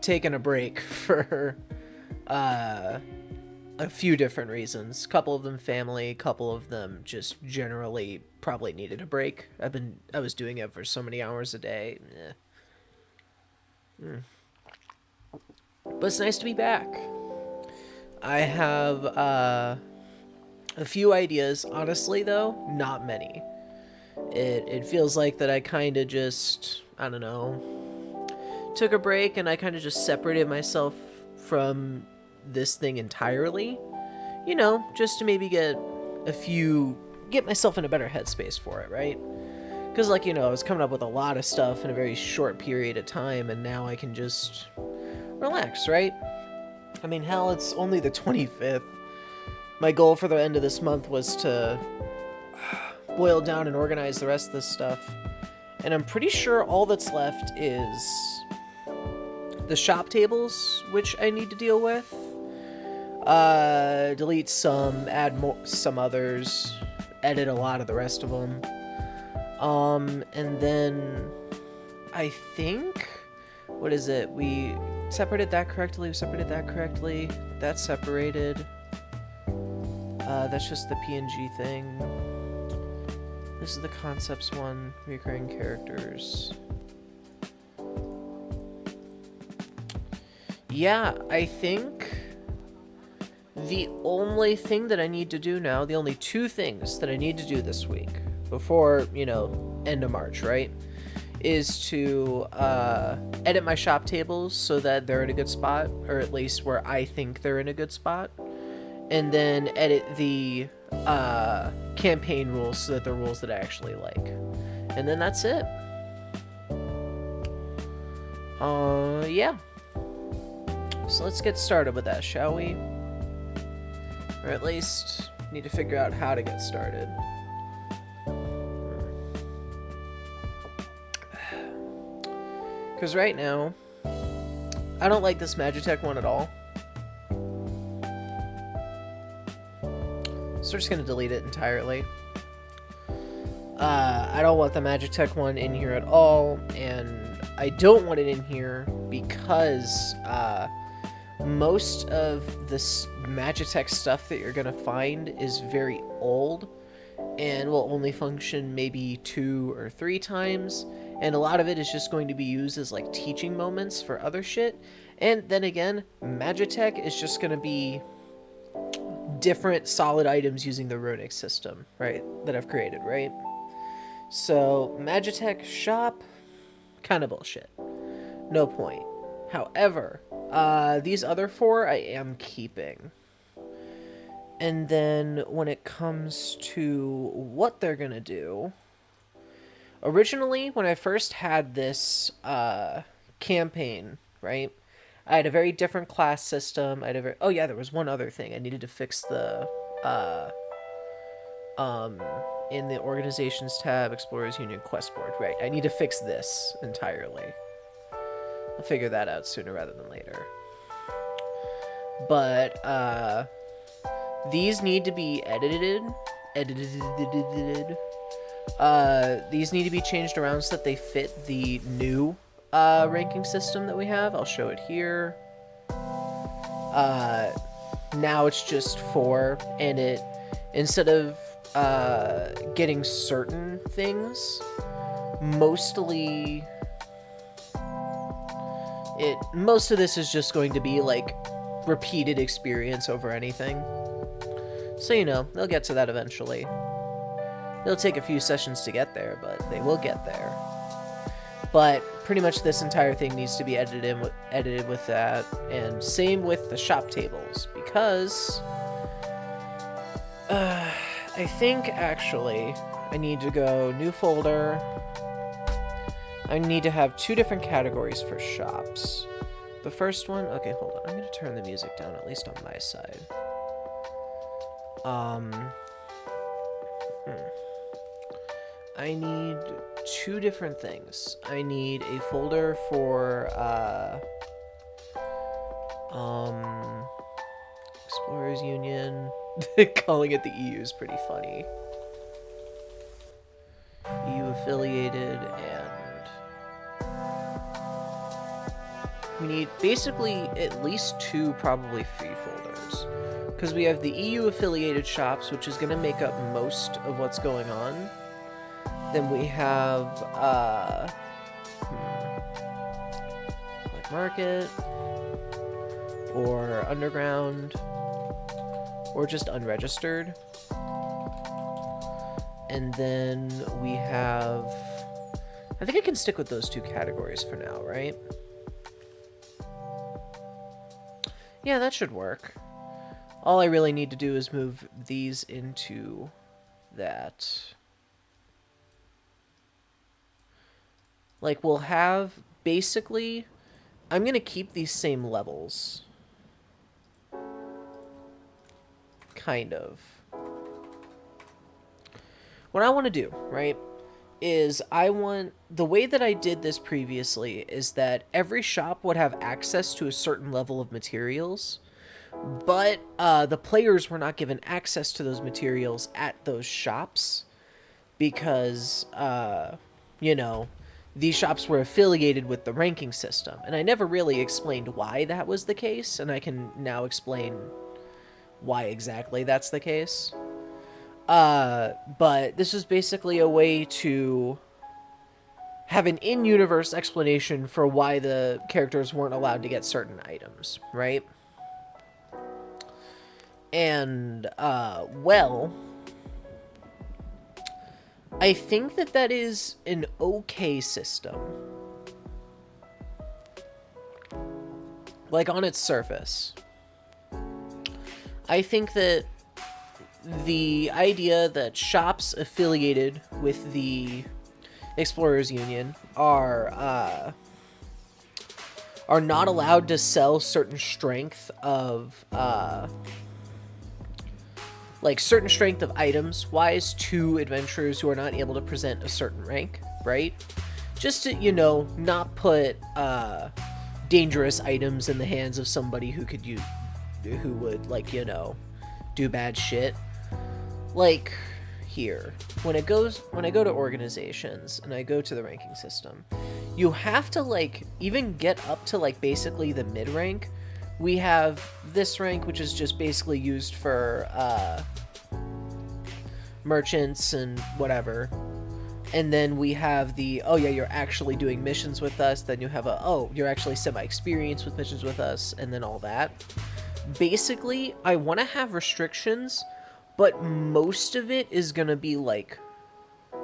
taken a break for a few different reasons. A couple of them family, a couple of them just generally probably needed a break. I was doing it for so many hours a day. But it's nice to be back. I have a few ideas. Honestly, though, not many. It feels like that I kind of just, I don't know, took a break and I kind of just separated myself from this thing entirely. You know, just to maybe get myself in a better headspace for it, right? Because, like, I was coming up with a lot of stuff in a very short period of time, and now I can just relax, right? I mean, hell, it's only the 25th. My goal for the end of this month was to boil down and organize the rest of this stuff. And I'm pretty sure all that's left is the shop tables, which I need to deal with. Delete some, add some others, edit a lot of the rest of them. And then I think, what is it? We separated that correctly. That's separated. That's just the PNG thing. This is the concepts one, recurring characters. Yeah, I think the only thing that I need to do now, the only two things that I need to do this week before, end of March, right, is to edit my shop tables so that they're in a good spot, or at least where I think they're in a good spot, and then edit the campaign rules so that they're rules that I actually like. And then that's it. Yeah. So let's get started with that, shall we? Or at least need to figure out how to get started. Because right now, I don't like this Magitech one at all. So we're just going to delete it entirely. I don't want the Magitech one in here at all, and I don't want it in here because most of this Magitech stuff that you're going to find is very old and will only function maybe 2 or 3 times, and a lot of it is just going to be used as like teaching moments for other shit. And then again, Magitech is just going to be different solid items using the runic system, right, that I've created, right? So Magitech shop, kind of bullshit. No point. However, these other 4 I am keeping. And then when it comes to what they're gonna do, originally when I first had this campaign, right, I had a very different class system. Oh yeah, there was one other thing. I needed to fix the in the organizations tab, Explorers Union quest board. Right, I need to fix this entirely. I'll figure that out sooner rather than later. But these need to be edited. These need to be changed around so that they fit the new ranking system that we have. I'll show it here. Now it's just 4, and it, instead of getting certain things, most of this is just going to be like repeated experience over anything. So, they'll get to that eventually. It'll take a few sessions to get there, but they will get there. But pretty much this entire thing needs to be edited with that, and same with the shop tables, because I think actually I need to go new folder. I need to have 2 different categories for shops. The first one, okay, hold on. I'm going to turn the music down, at least on my side. I need 2 different things. I need a folder for, Explorers Union. Calling it the EU is pretty funny. EU affiliated, and we need basically at least 2, probably 3 folders. Because we have the EU affiliated shops, which is going to make up most of what's going on. Then we have Black Market, or Underground, or just Unregistered. And then we have... I think I can stick with those 2 categories for now, right? Yeah, that should work. All I really need to do is move these into that. Like, we'll have, basically, I'm going to keep these same levels. Kind of. What I want to do, right, is the way that I did this previously is that every shop would have access to a certain level of materials, but the players were not given access to those materials at those shops because, you know, these shops were affiliated with the ranking system. And I never really explained why that was the case, and I can now explain why exactly that's the case. But this is basically a way to have an in-universe explanation for why the characters weren't allowed to get certain items, right? And, well, I think that that is an okay system. Like, on its surface. I think that the idea that shops affiliated with the Explorers Union are not allowed to sell certain strength of, like, certain strength of items wise to adventurers who are not able to present a certain rank, right? Just to, you know, not put dangerous items in the hands of somebody who could use, who would, like, you know, do bad shit. Like, here, when I go to organizations and I go to the ranking system, you have to, like, even get up to, like, basically the mid rank. We have this rank, which is just basically used for merchants and whatever. And then we have the, oh yeah, you're actually doing missions with us. Then you have a, oh, you're actually semi-experienced with missions with us, and then all that. Basically, I want to have restrictions, but most of it is going to be, like,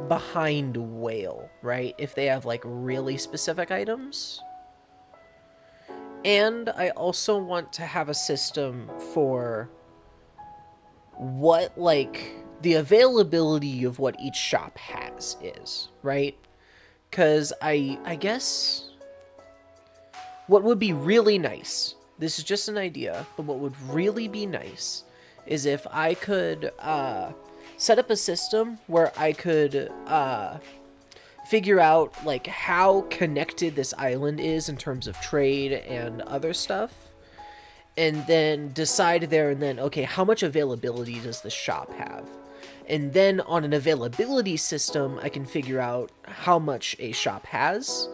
behind whale, right? If they have, like, really specific items. And I also want to have a system for what, like, the availability of what each shop has is, right? Because I guess what would be really nice, this is just an idea, but what would really be nice is if I could set up a system where I could figure out, like, how connected this island is in terms of trade and other stuff, and then decide there and then, okay, how much availability does the shop have? And then on an availability system, I can figure out how much a shop has,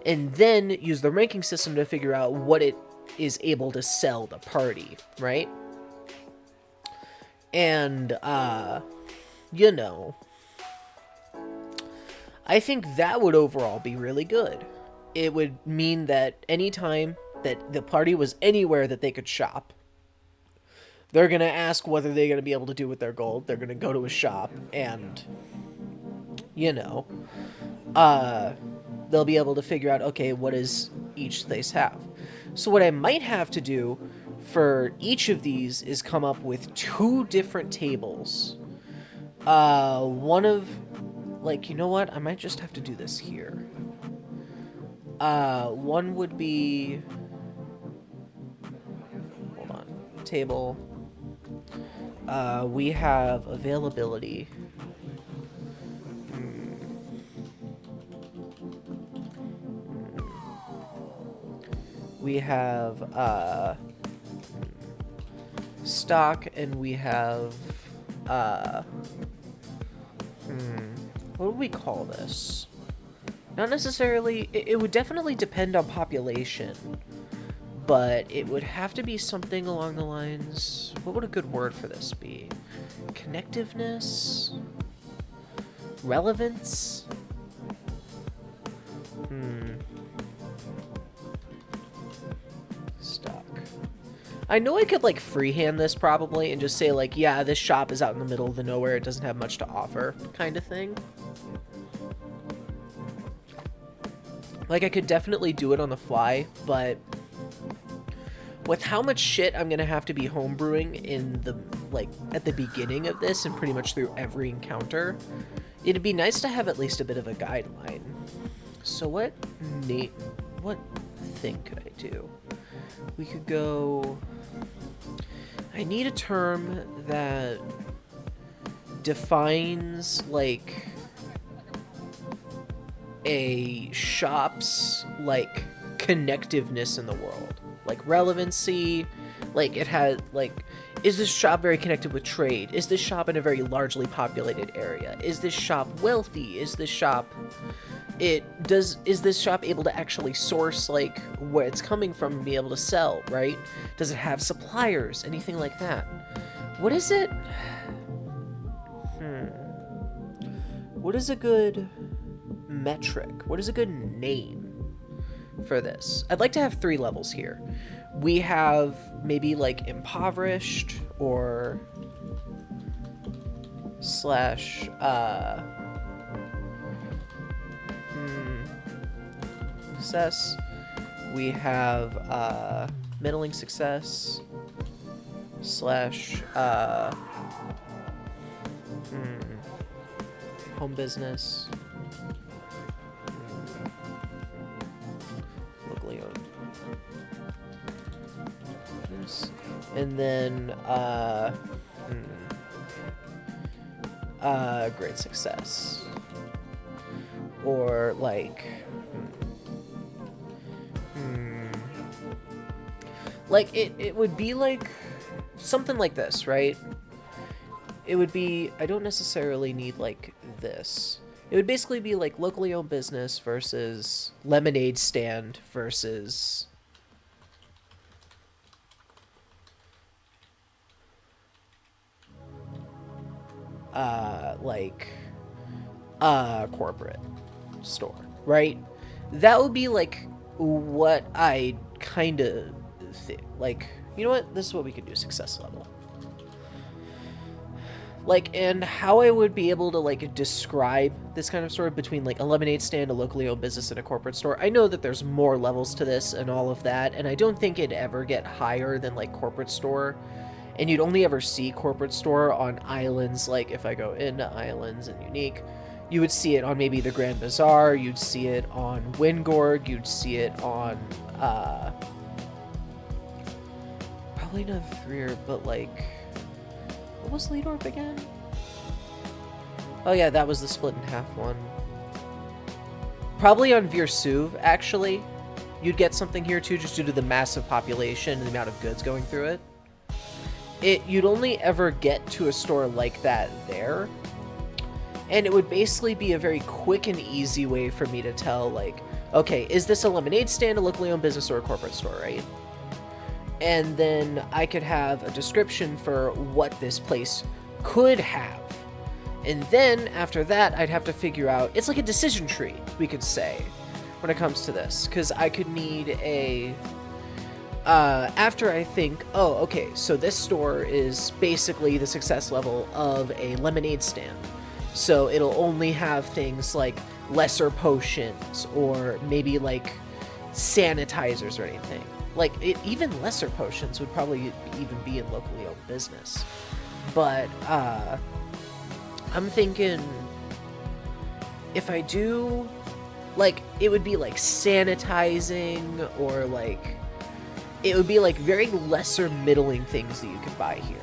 and then use the ranking system to figure out what it is able to sell the party, right? And, you know, I think that would overall be really good. It would mean that anytime that the party was anywhere that they could shop, they're going to ask whether they're going to be able to do with their gold. They're going to go to a shop and, you know, they'll be able to figure out, okay, what does each place have? So what I might have to do for each of these is come up with 2 different tables. One of, like, you know what? I might just have to do this here. One would be, hold on, table. We have availability. We have, stock, and we have, what would we call this? Not necessarily, it would definitely depend on population, but it would have to be something along the lines... What would a good word for this be? Connectiveness? Relevance? Stock. I know I could, like, freehand this probably and just say, like, yeah, this shop is out in the middle of the nowhere, it doesn't have much to offer, kind of thing. Like, I could definitely do it on the fly, but with how much shit I'm gonna have to be homebrewing in the, like, at the beginning of this and pretty much through every encounter, it'd be nice to have at least a bit of a guideline. So what thing could I do? We could go... I need a term that defines, like, a shop's, like, connectiveness in the world. Like, relevancy, like, it had, like, is this shop very connected with trade? Is this shop in a very largely populated area? Is this shop wealthy? Is this shop... is this shop able to actually source, like, where it's coming from and be able to sell, right? Does it have suppliers? Anything like that? What is it? What is a good metric? What is a good name for this? I'd like to have 3 levels here. We have maybe, like, impoverished or slash, success. We have middling success slash home business, locally owned, and then great success, or like like it would be like something like this, right? It would be, I don't necessarily need like this. It would basically be like locally owned business versus lemonade stand versus corporate store, right? That would be like what I kind of think. Like, you know what? This is what we could do, success level. Like, and how I would be able to, like, describe this kind of store between, like, a lemonade stand, a locally owned business, and a corporate store. I know that there's more levels to this and all of that, and I don't think it'd ever get higher than, like, corporate store. And you'd only ever see corporate store on islands, like, if I go into islands and unique, you would see it on maybe the Grand Bazaar, you'd see it on Wingorg, you'd see it on, probably not Threer, but, like... What was Leadorp again? Oh yeah, that was the split in half one. Probably on Veersuv, actually. You'd get something here too, just due to the massive population and the amount of goods going through it. You'd only ever get to a store like that there. And it would basically be a very quick and easy way for me to tell, like, okay, is this a lemonade stand, a locally owned business, or a corporate store, right? And then I could have a description for what this place could have. And then, after that, I'd have to figure out... It's like a decision tree, we could say, when it comes to this. Because I could need a... after I think, oh, okay, so this store is basically the success level of a lemonade stand. So it'll only have things like lesser potions, or maybe, like, sanitizers or anything. Like, even lesser potions would probably even be in locally owned business. But, I'm thinking, if I do, like, it would be, like, sanitizing, or, like, it would be, like, very lesser middling things that you could buy here.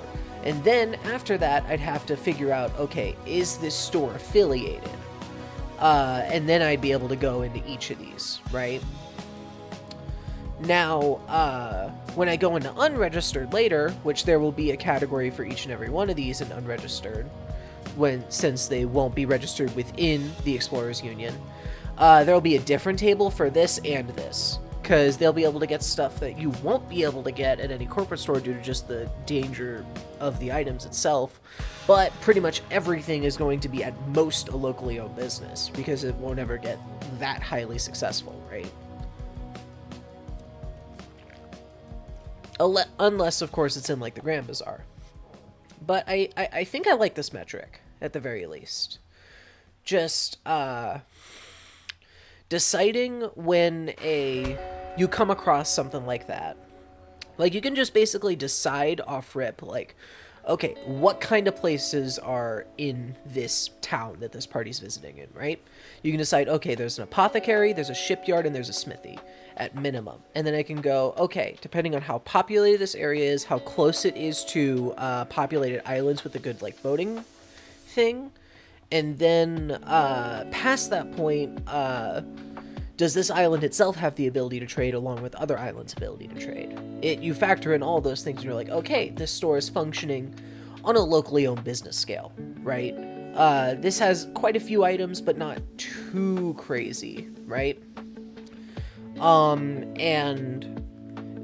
And then, after that, I'd have to figure out, okay, is this store affiliated? And then I'd be able to go into each of these, right? Now, when I go into unregistered later, which there will be a category for each and every one of these in unregistered, since they won't be registered within the Explorers Union, there'll be a different table for this and this. because they'll be able to get stuff that you won't be able to get at any corporate store due to just the danger of the items itself. But pretty much everything is going to be at most a locally owned business because it won't ever get that highly successful, right? Unless, of course, it's in like the Grand Bazaar. But I think I like this metric at the very least. Just deciding when you come across something like that. Like, you can just basically decide off rip, like, okay, what kind of places are in this town that this party's visiting in, right? You can decide, okay, there's an apothecary, there's a shipyard, and there's a smithy at minimum. And then I can go, okay, depending on how populated this area is, how close it is to populated islands with a good, like, boating thing. And then past that point, does this island itself have the ability to trade along with other islands' ability to trade? You factor in all those things and you're like, okay, this store is functioning on a locally owned business scale, right? This has quite a few items, but not too crazy, right? And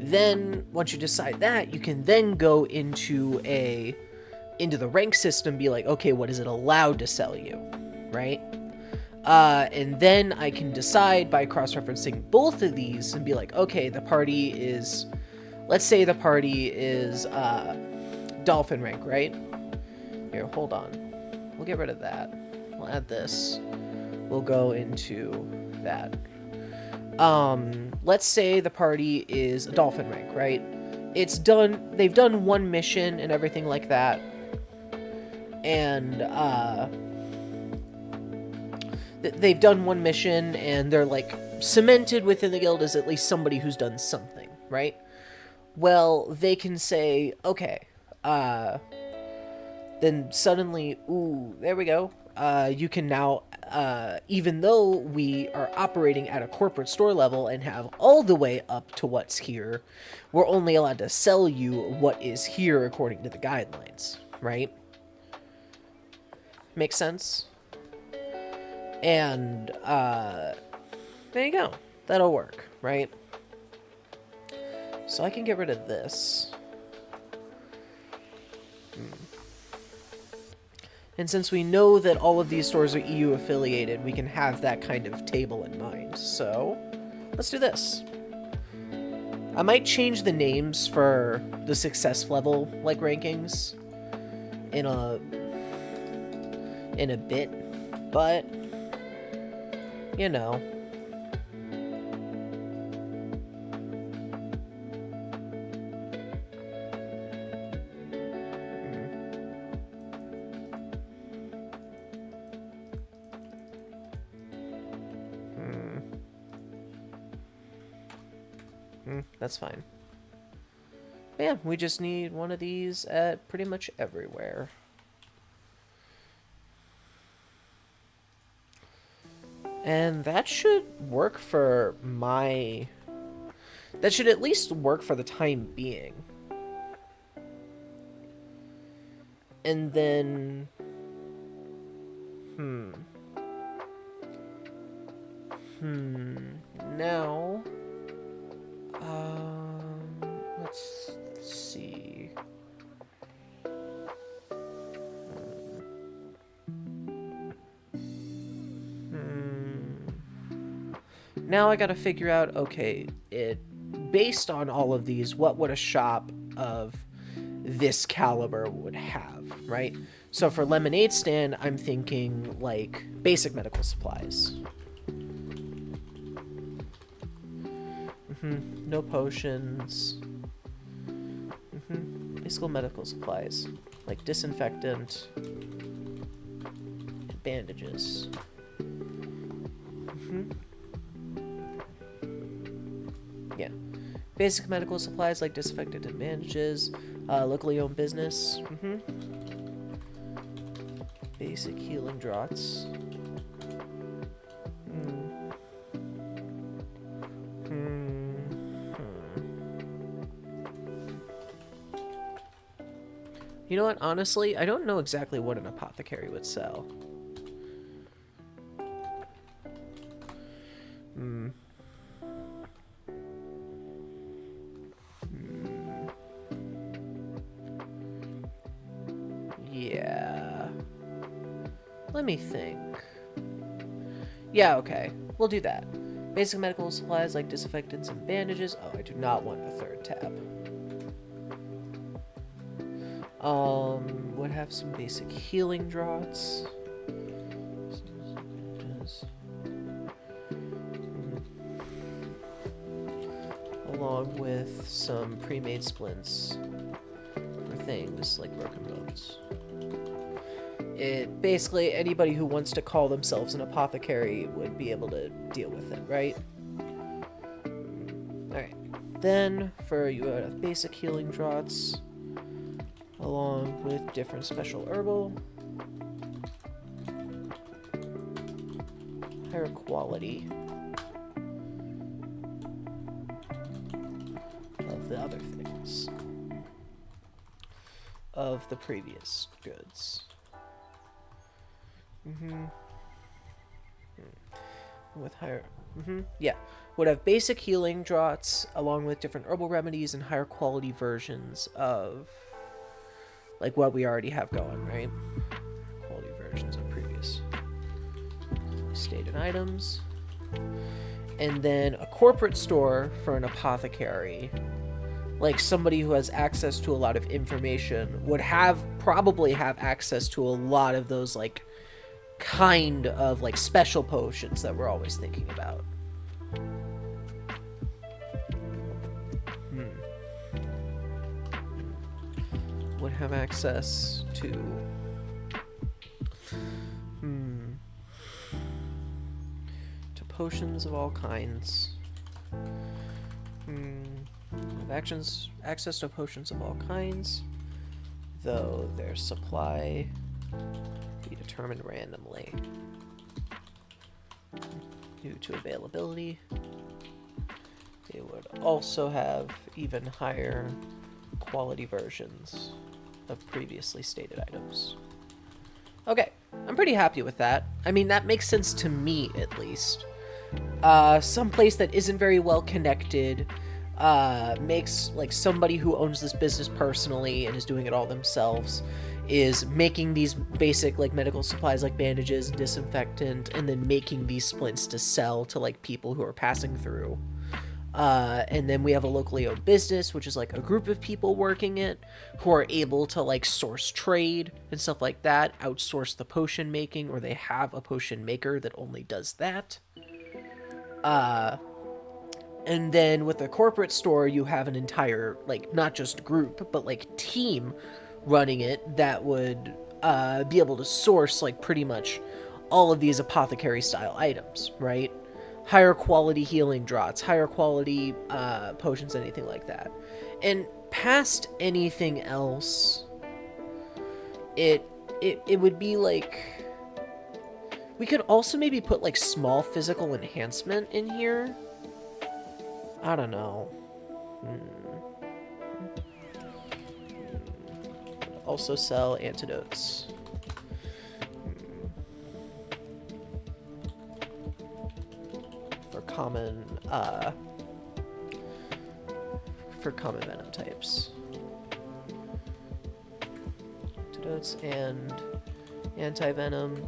then once you decide that, you can then go into the rank system, be like, okay, what is it allowed to sell you, right? And then I can decide by cross-referencing both of these and be like, okay, the party is, let's say the party is dolphin rank, right? Here, hold on. We'll get rid of that. We'll add this. We'll go into that. Let's say the party is a dolphin rank, right? They've done one mission and everything like that. And, they've done one mission and they're like cemented within the guild as at least somebody who's done something, right? Well, they can say, okay, then suddenly, ooh, there we go. You can now, even though we are operating at a corporate store level and have all the way up to what's here, we're only allowed to sell you what is here according to the guidelines, right? Makes sense? And, there you go. That'll work, right? So I can get rid of this. And since we know that all of these stores are EU affiliated, we can have that kind of table in mind. So, let's do this. I might change the names for the success level, like, rankings in a bit, but, you know. That's fine. But yeah, we just need one of these at pretty much everywhere. And that should work for my... That should at least work for the time being. And then... Now... let's see. Now I gotta figure out, okay, based on all of these, what would a shop of this caliber would have, right? So for Lemonade Stand, I'm thinking, like, basic medical supplies. No potions. Basic medical supplies, like disinfectant and bandages. Yeah. Basic medical supplies like disinfectant and bandages. Locally owned business. Basic healing draughts. You know what, honestly, I don't know exactly what an apothecary would sell. Let me think. Yeah, okay. We'll do that. Basic medical supplies like disinfectants and bandages. Oh, I do not want a third tab. Would have some basic healing draughts. Along with some pre-made splints for things like broken bones. It basically, anybody who wants to call themselves an apothecary would be able to deal with it, right? Alright. Then, for you have basic healing draughts, along with different special herbal. Higher quality of the other things. Of the previous goods. With higher... yeah. Would have basic healing draughts, along with different herbal remedies and higher quality versions of... like what we already have going, right? Quality versions of previous stated items. And then a corporate store for an apothecary. Like somebody who has access to a lot of information would probably have access to a lot of those like kind of like special potions that we're always thinking about. Would have access to potions of all kinds. Access to potions of all kinds, though their supply be determined randomly due to availability. They would also have even higher quality versions of previously stated items. Okay, I'm pretty happy with that. I mean, that makes sense to me, at least. Some place that isn't very well connected makes, like, somebody who owns this business personally and is doing it all themselves is making these basic, like, medical supplies like bandages and disinfectant, and then making these splints to sell to, like, people who are passing through. And then we have a locally owned business, which is like a group of people working it who are able to like source trade and stuff like that, outsource the potion making, or they have a potion maker that only does that. And then with the corporate store, you have an entire, like, not just group, but like team running it that would be able to source like pretty much all of these apothecary style items, right? Higher quality healing draughts, higher quality potions, anything like that. And past anything else, it would be like... we could also maybe put like small physical enhancement in here. I don't know. Also sell antidotes. For common venom types. Antidotes and anti-venom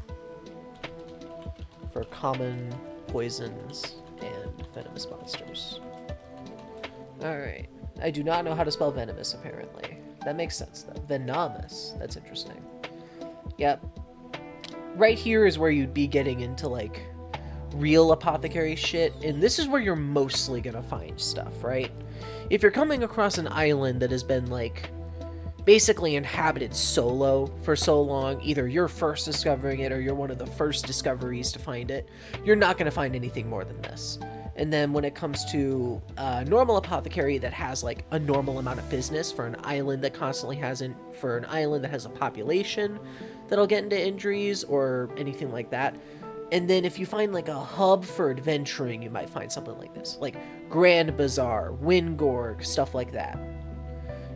for common poisons and venomous monsters. Alright. I do not know how to spell venomous, apparently. That makes sense, though. Venomous. That's interesting. Yep. Right here is where you'd be getting into, like, real apothecary shit, and this is where you're mostly gonna find stuff, right? If you're coming across an island that has been, like, basically inhabited solo for so long, either you're first discovering it or you're one of the first discoveries to find it, you're not gonna find anything more than this. And then when it comes to normal apothecary that has, like, a normal amount of business for an island that constantly hasn't, for an island that has a population that'll get into injuries or anything like that. And then if you find, like, a hub for adventuring, you might find something like this. Like Grand Bazaar, Wingorg, stuff like that.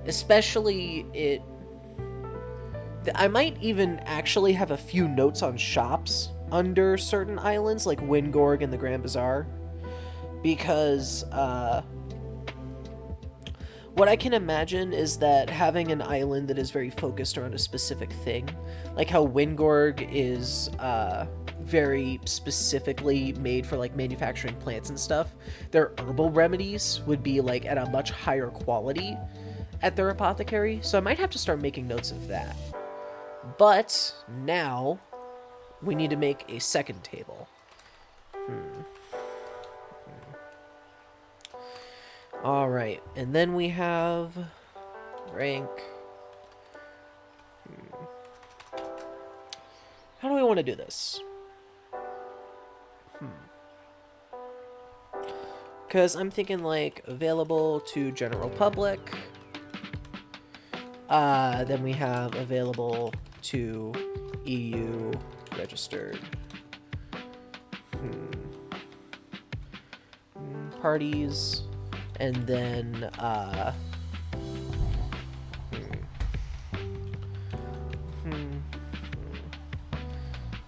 Especially I might even actually have a few notes on shops under certain islands, like Wingorg and the Grand Bazaar. Because What I can imagine is that having an island that is very focused around a specific thing, like how Wingorg is very specifically made for like manufacturing plants and stuff, their herbal remedies would be like at a much higher quality at their apothecary. So I might have to start making notes of that. But now we need to make a second table. All right, and then we have rank. How do we want to do this? Because I'm thinking like available to general public. Then we have available to EU registered. Parties. And then,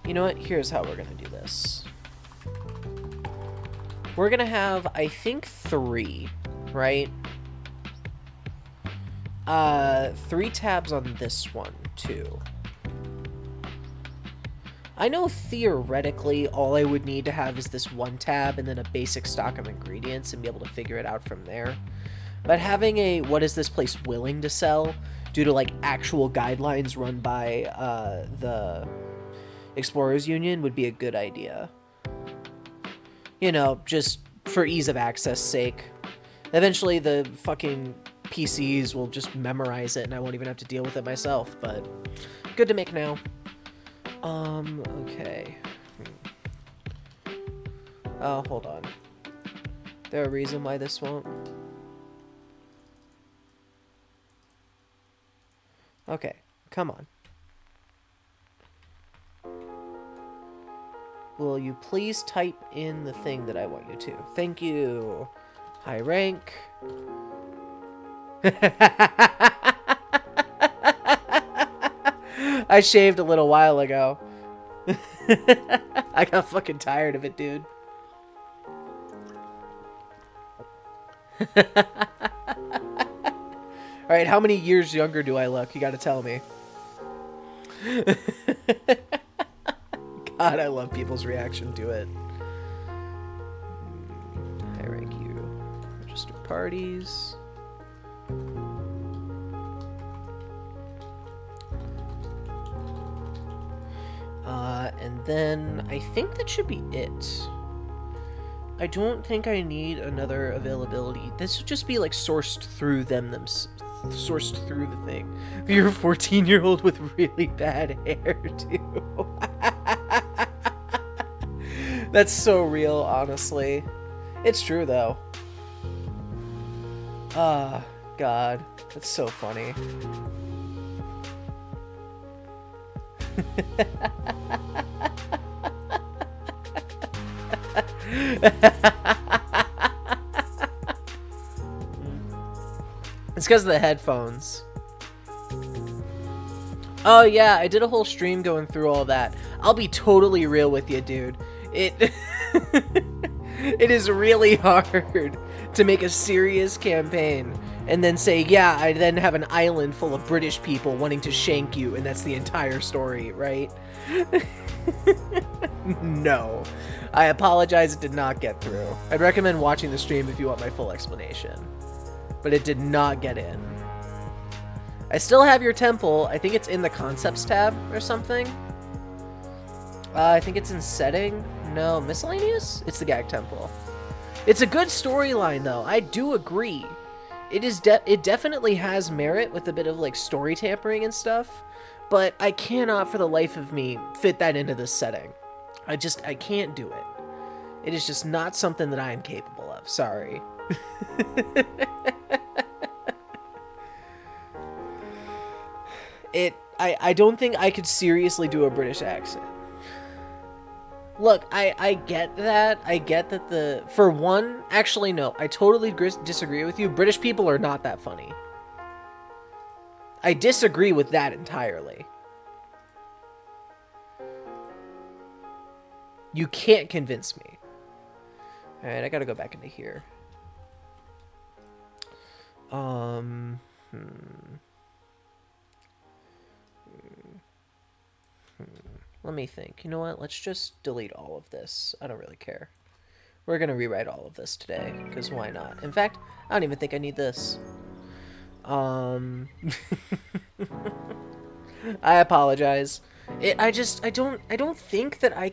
you know what? Here's how we're gonna do this. We're gonna have, I think, 3, right? 3 tabs on this one, too. I know theoretically all I would need to have is this one tab and then a basic stock of ingredients and be able to figure it out from there. But having a what is this place willing to sell due to like actual guidelines run by the Explorers Union would be a good idea. You know, just for ease of access sake. Eventually the fucking PCs will just memorize it and I won't even have to deal with it myself, but good to make now. Okay. Oh, hold on. There a reason why this won't? Okay, come on. Will you please type in the thing that I want you to? Thank you. High rank. I shaved a little while ago. I got fucking tired of it, dude. Alright, how many years younger do I look? You gotta tell me. God, I love people's reaction to it. High rank you. Register parties. And then I think that should be it. I don't think I need another availability. This would just be like sourced through them, sourced through the thing. You're a 14-year-old with really bad hair, too. That's so real, honestly. It's true, though. Ah, God. That's so funny. It's because of the headphones. Oh yeah, I did a whole stream going through all that. I'll be totally real with you, dude. It is really hard to make a serious campaign and then say, yeah, I then have an island full of British people wanting to shank you, and that's the entire story, right? No. I apologize, it did not get through. I'd recommend watching the stream if you want my full explanation. But it did not get in. I still have your temple. I think it's in the concepts tab or something. I think it's in setting. No, miscellaneous? It's the gag temple. It's a good storyline, though. I do agree. It definitely has merit with a bit of like story tampering and stuff, but I cannot for the life of me fit that into this setting. I can't do it. It is just not something that I am capable of. Sorry. I don't think I could seriously do a British accent. Look, I get that. I get that for one, actually no, I totally disagree with you. British people are not that funny. I disagree with that entirely. You can't convince me. Alright, I gotta go back into here. Hmm. Let me think. You know what? Let's just delete all of this. I don't really care. We're gonna rewrite all of this today, because why not? In fact, I don't even think I need this. I apologize. I don't think that I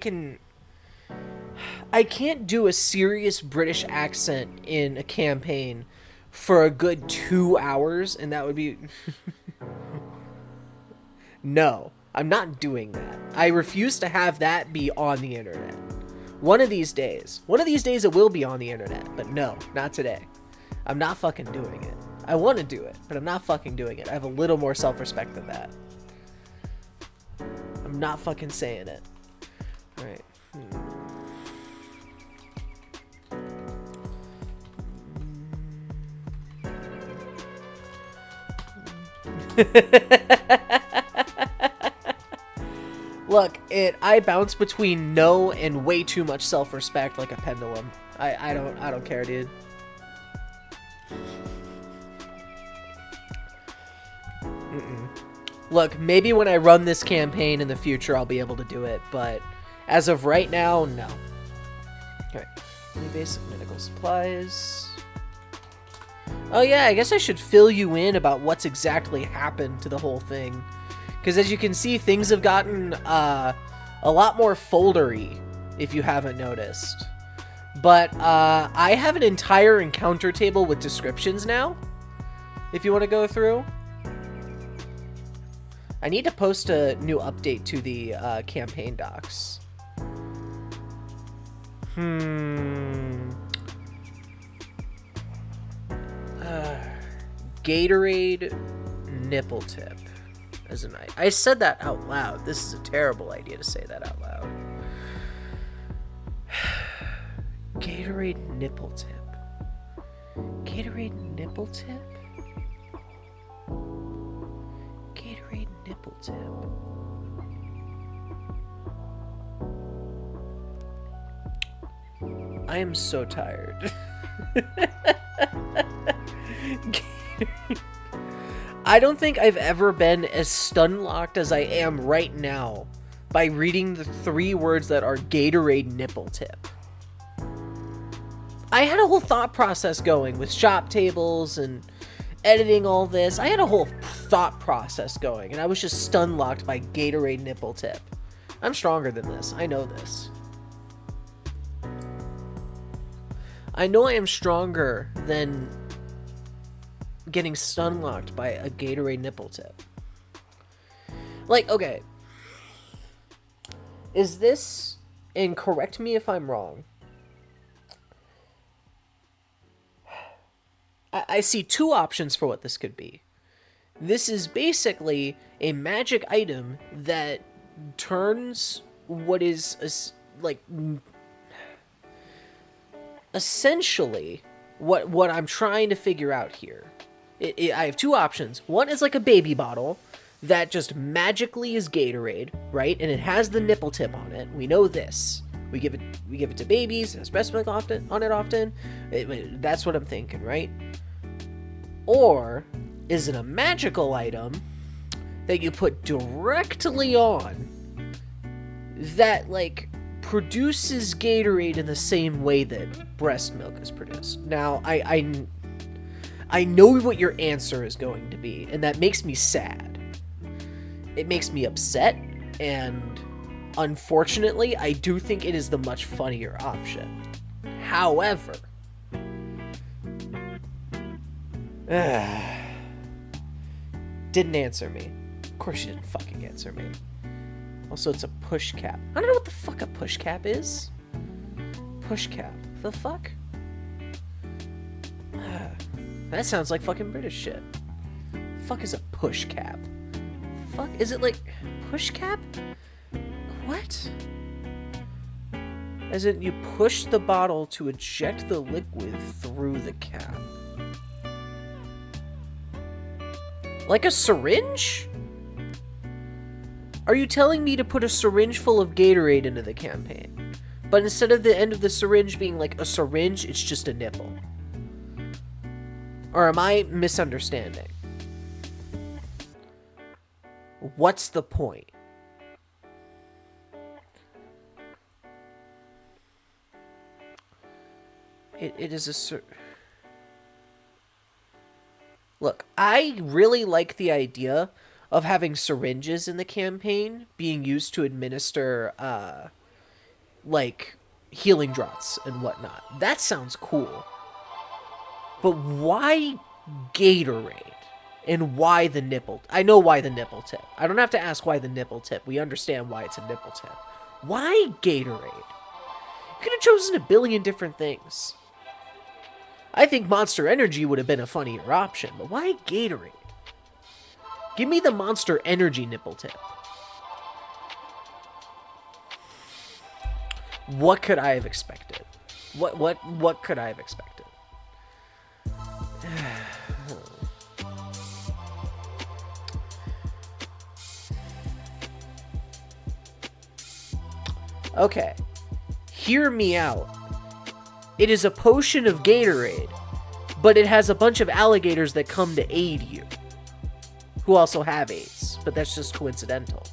can't do a serious British accent in a campaign for a good 2 hours, and that would be... No, I'm not doing that. I refuse to have that be on the internet. One of these days it will be on the internet, but no, not today. I'm not fucking doing it. I want to do it, but I'm not fucking doing it. I have a little more self-respect than that. I'm not fucking saying it. Alright. Look, I bounce between no and way too much self-respect like a pendulum. I don't care, dude. Look, maybe when I run this campaign in the future I'll be able to do it, but as of right now, no. Alright. Any basic medical supplies. Oh yeah, I guess I should fill you in about what's exactly happened to the whole thing. Because as you can see, things have gotten a lot more foldery, if you haven't noticed. But I have an entire encounter table with descriptions now, if you want to go through. I need to post a new update to the campaign docs. Gatorade nipple tip. As an I said that out loud. This is a terrible idea to say that out loud. Gatorade nipple tip. Gatorade nipple tip? Gatorade nipple tip. I am so tired. I don't think I've ever been as stun-locked as I am right now by reading the 3 words that are Gatorade nipple tip. I had a whole thought process going with shop tables and editing all this. I had a whole thought process going, and I was just stun-locked by Gatorade nipple tip. I'm stronger than this. I know this. I know I am stronger than getting stun-locked by a Gatorade nipple tip. Like, okay. Is this, and correct me if I'm wrong, I see 2 options for what this could be. This is basically a magic item that turns what is, like, essentially what I'm trying to figure out here. I have 2 options. One is like a baby bottle that just magically is Gatorade, right? And it has the nipple tip on it. We know this. We give it to babies. It has breast milk on it often. That's what I'm thinking, right? Or is it a magical item that you put directly on that, like, produces Gatorade in the same way that breast milk is produced? Now, I know what your answer is going to be, and that makes me sad. It makes me upset, and unfortunately, I do think it is the much funnier option. However, didn't answer me. Of course you didn't fucking answer me. Also, it's a push cap. I don't know what the fuck a push cap is. Push cap. The fuck? That sounds like fucking British shit. Fuck is a push cap? Fuck? Is it like push cap? What? As in, you push the bottle to eject the liquid through the cap. Like a syringe? Are you telling me to put a syringe full of Gatorade into the campaign? But instead of the end of the syringe being like a syringe, it's just a nipple? Or am I misunderstanding? What's the point? It is a... Look, I really like the idea of having syringes in the campaign being used to administer, like, healing draughts and whatnot. That sounds cool. But why Gatorade? And why the nipple? I know why the nipple tip. I don't have to ask why the nipple tip. We understand why it's a nipple tip. Why Gatorade? You could have chosen a billion different things. I think Monster Energy would have been a funnier option, but why Gatorade? Give me the Monster Energy nipple tip. What could I have expected? What could I have expected? Okay. Hear me out. It is a potion of Gatorade, but it has a bunch of alligators that come to aid you, who also have AIDS, but that's just coincidental.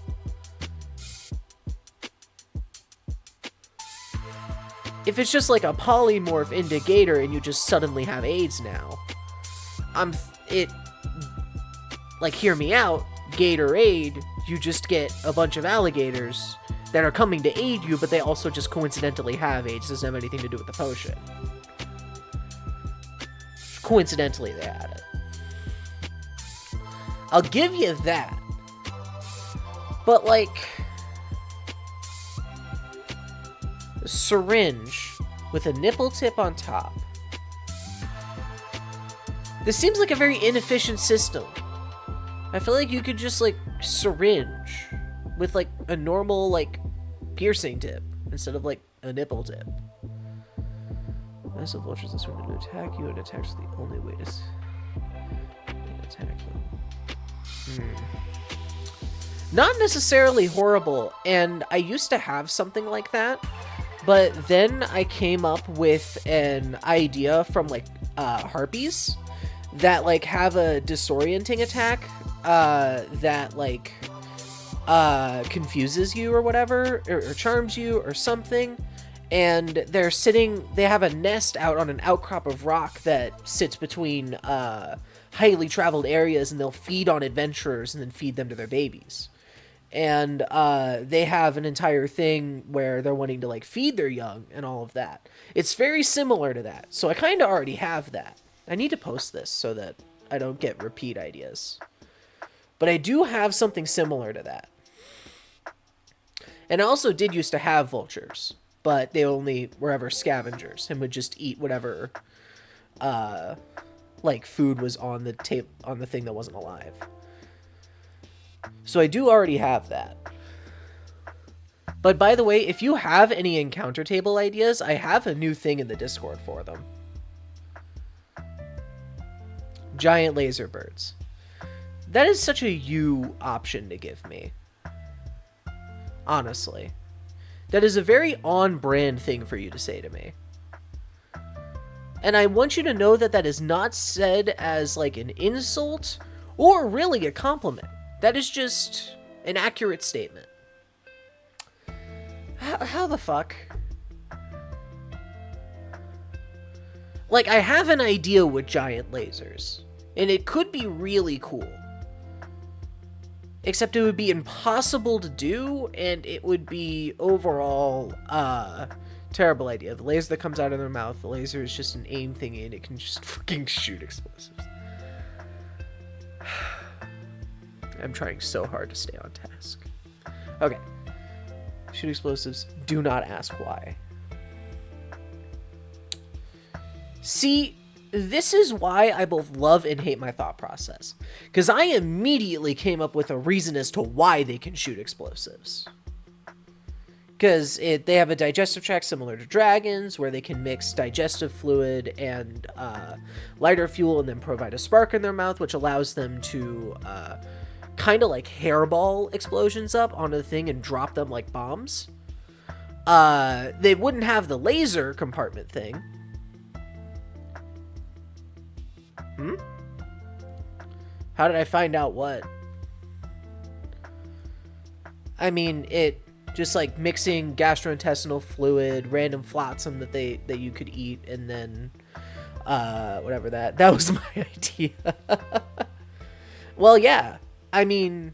If it's just like a polymorph into Gator and you just suddenly have AIDS now, hear me out, Gatorade, you just get a bunch of alligators that are coming to aid you, but they also just coincidentally have AIDS. It doesn't have anything to do with the potion. Just coincidentally, they had it. I'll give you that. But, like, a syringe with a nipple tip on top. This seems like a very inefficient system. I feel like you could just, like, syringe with, like, a normal, like, piercing tip instead of, like, a nipple tip. Massive vultures are sworn to attack you, and attacks are the only way to attack them. Not necessarily horrible, and I used to have something like that, but then I came up with an idea from, like, harpies that, like, have a disorienting attack that, like, confuses you or whatever, or charms you or something, and they have a nest out on an outcrop of rock that sits between highly traveled areas, and they'll feed on adventurers and then feed them to their babies. And they have an entire thing where they're wanting to, like, feed their young and all of that. It's very similar to that, so I kind of already have that. I need to post this so that I don't get repeat ideas. But I do have something similar to that. And I also did used to have vultures, but they only were ever scavengers and would just eat whatever, like, food was on the on the thing that wasn't alive. So I do already have that. But by the way, if you have any encounter table ideas, I have a new thing in the Discord for them. Giant laser birds. That is such a you option to give me. Honestly. That is a very on-brand thing for you to say to me. And I want you to know that that is not said as, like, an insult or really a compliment. That is just an accurate statement. How the fuck? Like, I have an idea with giant lasers, and it could be really cool. Except it would be impossible to do, and it would be overall terrible idea. The laser that comes out of their mouth, the laser is just an aim thingy, and it can just fucking shoot explosives. I'm trying so hard to stay on task. Okay. Shoot explosives. Do not ask why. See, this is why I both love and hate my thought process. Because I immediately came up with a reason as to why they can shoot explosives. Because they have a digestive tract similar to dragons, where they can mix digestive fluid and lighter fuel and then provide a spark in their mouth, which allows them to kind of like hairball explosions up onto the thing and drop them like bombs. They wouldn't have the laser compartment thing. Hmm? How did I find out what? I mean, it just like mixing gastrointestinal fluid, random flotsam that you could eat, and then whatever that was my idea. Well, yeah. I mean,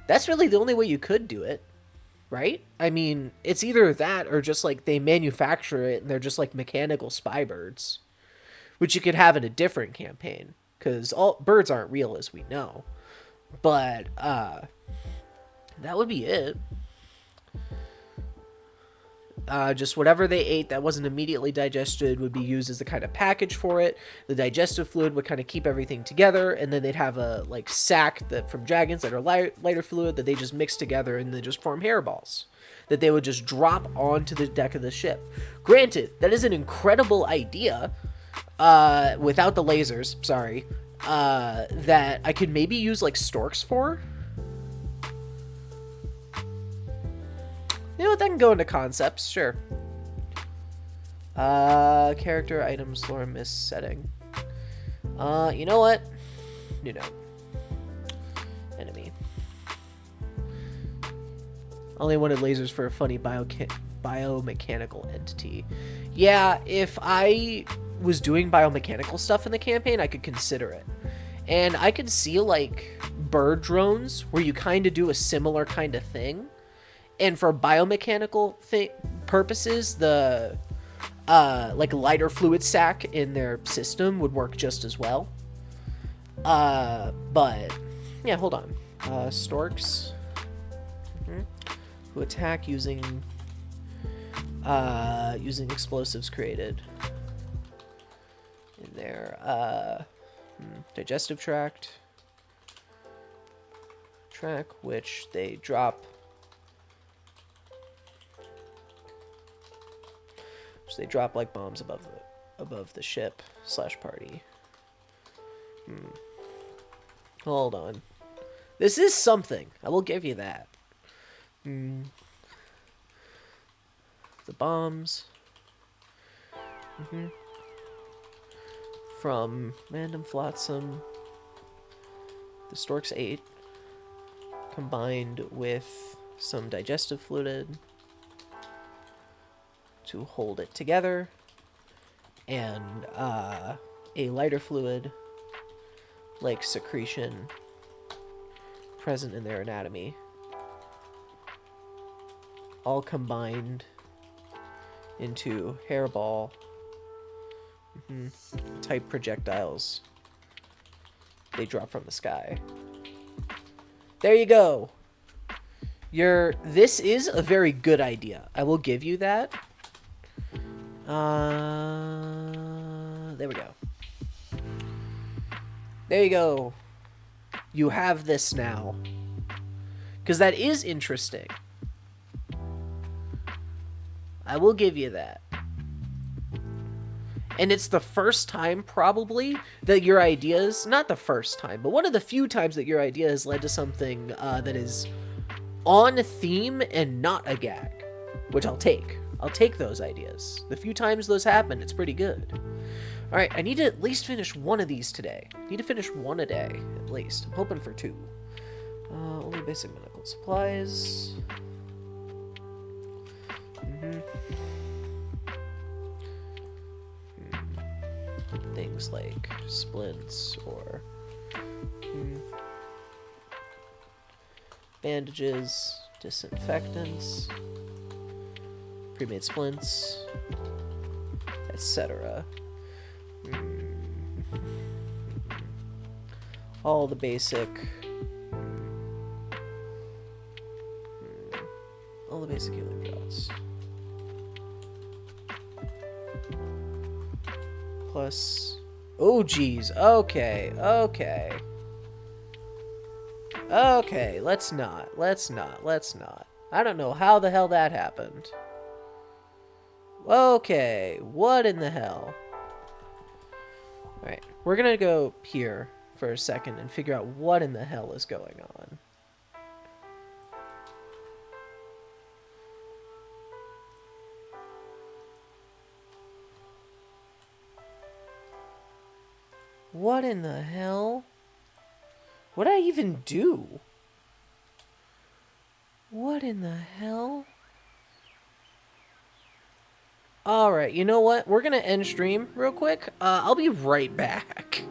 that's really the only way you could do it, right? I mean, it's either that or just like they manufacture it and they're just like mechanical spy birds, which you could have in a different campaign because all birds aren't real as we know. But that would be it. Just whatever they ate that wasn't immediately digested would be used as the kind of package for it. The digestive fluid would kind of keep everything together, and then they'd have a like sack that from dragons that are lighter fluid that they just mix together and they just form hairballs that they would just drop onto the deck of the ship. Granted, that is an incredible idea. Without the lasers, sorry. That I could maybe use like storks for. You know what, that can go into concepts, sure. Character, items, lore, miss, setting. You know what? You know. Enemy. Only wanted lasers for a funny biomechanical entity. Yeah, if I was doing biomechanical stuff in the campaign, I could consider it. And I could see, like, bird drones where you kind of do a similar kind of thing. And for biomechanical purposes, the like lighter fluid sac in their system would work just as well. But yeah, hold on. Storks who attack using explosives created in their digestive tract, which they drop. So they drop like bombs above the ship / party. Hold on. This is something. I will give you that. The bombs. From random flotsam. The storks ate. Combined with some digestive fluid to hold it together, and a lighter fluid like secretion present in their anatomy, all combined into hairball type projectiles they drop from the sky. There you go. This is a very good idea. I will give you that. There we go. There you go. You have this now. Because that is interesting. I will give you that. And it's the first time, probably, that your ideas... Not the first time, but one of the few times that your idea has led to something that is on theme and not a gag. Which I'll take. I'll take those ideas. The few times those happen, it's pretty good. Alright, I need to at least finish one of these today. I need to finish one a day, at least. I'm hoping for 2. Only basic medical supplies. Things like splints or bandages, disinfectants, pre-made splints, etc. All the basic healing shots. Plus, oh geez, okay, let's not. I don't know how the hell that happened. Okay, what in the hell? Alright, we're gonna go here for a second and figure out what in the hell is going on. What in the hell? What did I even do? What in the hell? Alright, you know what? We're gonna end stream real quick. I'll be right back.